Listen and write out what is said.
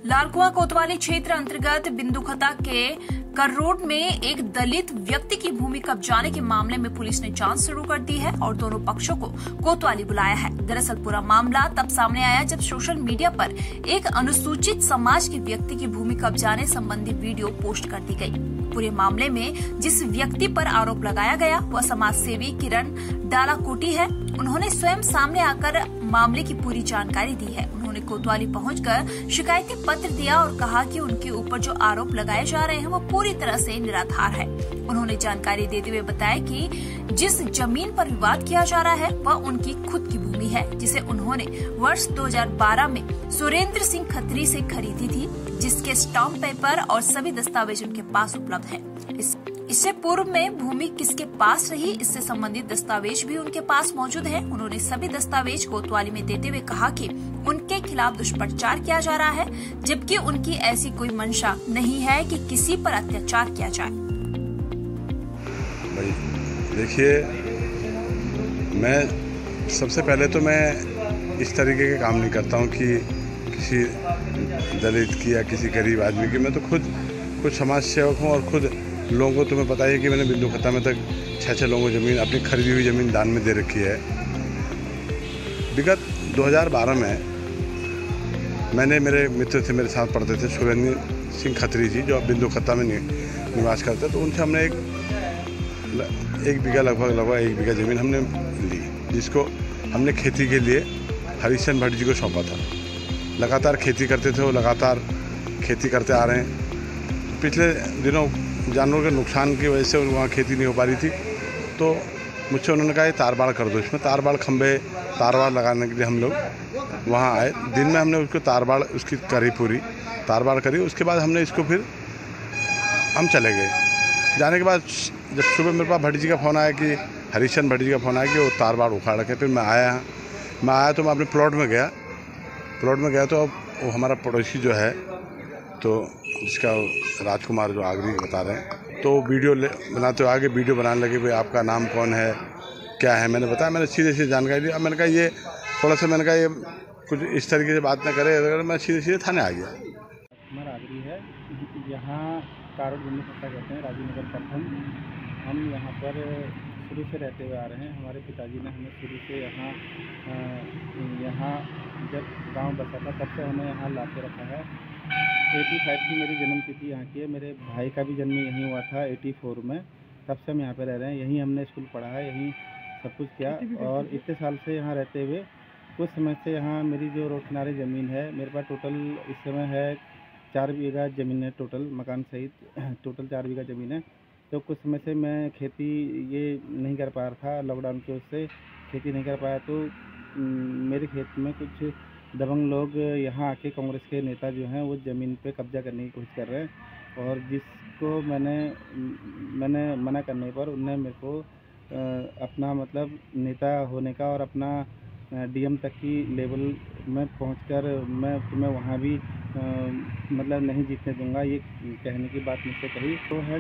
लालकुआं कोतवाली क्षेत्र अंतर्गत बिंदुखता के कररोड में एक दलित व्यक्ति की भूमि कब्जाने के मामले में पुलिस ने जांच शुरू कर दी है और दोनों पक्षों को कोतवाली बुलाया है। दरअसल पूरा मामला तब सामने आया जब सोशल मीडिया पर एक अनुसूचित समाज के व्यक्ति की भूमि कब्जाने संबंधी वीडियो पोस्ट कर दी गई। पूरे मामले में जिस व्यक्ति पर आरोप लगाया गया वह समाज सेवी किरण डालाकोटी है। उन्होंने स्वयं सामने आकर मामले की पूरी जानकारी दी है। उन्होंने कोतवाली पहुंचकर शिकायती पत्र दिया और कहा कि उनके ऊपर जो आरोप लगाए जा रहे हैं वो पूरी तरह से निराधार है। उन्होंने जानकारी देते हुए बताया कि जिस जमीन पर विवाद किया जा रहा है वह उनकी खुद की भूमि है, जिसे उन्होंने वर्ष 2012 में सुरेंद्र सिंह खत्री से खरीदी थी, जिसके स्टाम्प पेपर और सभी दस्तावेज उनके पास उपलब्ध है। इससे पूर्व में भूमि किसके पास रही, इससे संबंधित दस्तावेज भी उनके पास मौजूद है। उन्होंने सभी दस्तावेज कोतवाली में देते हुए कहा कि उनके खिलाफ दुष्प्रचार किया जा रहा है, जबकि उनकी ऐसी कोई मंशा नहीं है कि किसी पर अत्याचार किया जाए। देखिए, मैं सबसे पहले तो मैं इस तरीके के काम नहीं करता हूँ कि किसी दलित की या किसी गरीब आदमी की। मैं तो खुद कुछ समाज सेवक हूँ और खुद लोगों को, तुम्हें पता है कि मैंने बिंदुखता में तक 6 लोगों को ज़मीन, अपनी खरीदी हुई ज़मीन दान में दे रखी है। विगत 2012 में मैंने, मेरे मित्र थे, मेरे साथ पढ़ते थे, सुरेंद्र सिंह खत्री जी जो बिंदुखता में निवास करते, तो उनसे हमने एक बीघा लगभग 1 बीघा ज़मीन हमने ली, जिसको हमने खेती के लिए हरीशचंद्र भट्ट जी को सौंपा था। लगातार खेती करते थे, वो लगातार खेती करते आ रहे हैं। पिछले दिनों जानवरों के नुकसान की वजह से वहाँ खेती नहीं हो पा रही थी, तो मुझसे उन्होंने कहा ये तारबाड़ कर दो। इसमें तारबाड़ खंभे, तारबाड़ लगाने के लिए हम लोग वहाँ आए। दिन में हमने उसको तारबाड़ उसकी करी, पूरी तारबाड़ करी। उसके बाद हमने इसको फिर हम चले गए। जाने के बाद जब सुबह मेरे पास भट्ट जी का फ़ोन आया, कि हरीशचंद्र भट्ट जी का फ़ोन आया कि वो तारबाड़ उखाड़ के, फिर मैं आया तो मैं अपने प्लॉट में गया तो वो हमारा पड़ोसी जो है, तो जिसका राजकुमार जो आगरी बता रहे हैं, तो वीडियो बनाते हुए आगे वीडियो बनाने लगे, भाई आपका नाम कौन है, क्या है। मैंने बताया, मैंने सीधे जानकारी दी। अब मैंने कहा ये थोड़ा सा, मैंने कहा ये कुछ इस तरीके से बात ना करे, अगर मैं सीधे थाने आ गया। राजकुमार आगरी है, यहाँ कारोड बिंदुखता कहते हैं, राजीव नगर प्रथम। हम यहाँ पर शुरू से रहते हुए आ रहे हैं। हमारे पिताजी ने हमें शुरू से यहाँ जब गांव बसा था तब से हमें यहाँ ला के रखा है। 85 की मेरी जन्म तिथि यहाँ की है। मेरे भाई का भी जन्म यहीं हुआ था 84 में। तब से हम यहाँ पे रह रहे हैं। यहीं हमने स्कूल पढ़ा है, यहीं सब कुछ किया। और इतने साल से यहाँ रहते हुए कुछ समय से यहाँ मेरी जो रोड किनारे ज़मीन है, मेरे पास टोटल इस समय है 4 बीघा ज़मीन है, टोटल मकान सहित टोटल 4 बीघा ज़मीन है। तो कुछ समय से मैं खेती ये नहीं कर पा रहा था, लॉकडाउन की वजह से खेती नहीं कर पाया। तो मेरे खेत में कुछ दबंग लोग यहाँ आके, कांग्रेस के नेता जो हैं, वो ज़मीन पे कब्जा करने की कोशिश कर रहे हैं। और जिसको मैंने मना करने पर उनने मेरे को अपना मतलब नेता होने का और अपना डीएम तक की लेवल में पहुंचकर मैं तुम्हें वहाँ भी मतलब नहीं जीतने दूंगा, ये कहने की बात मुझसे कही तो है।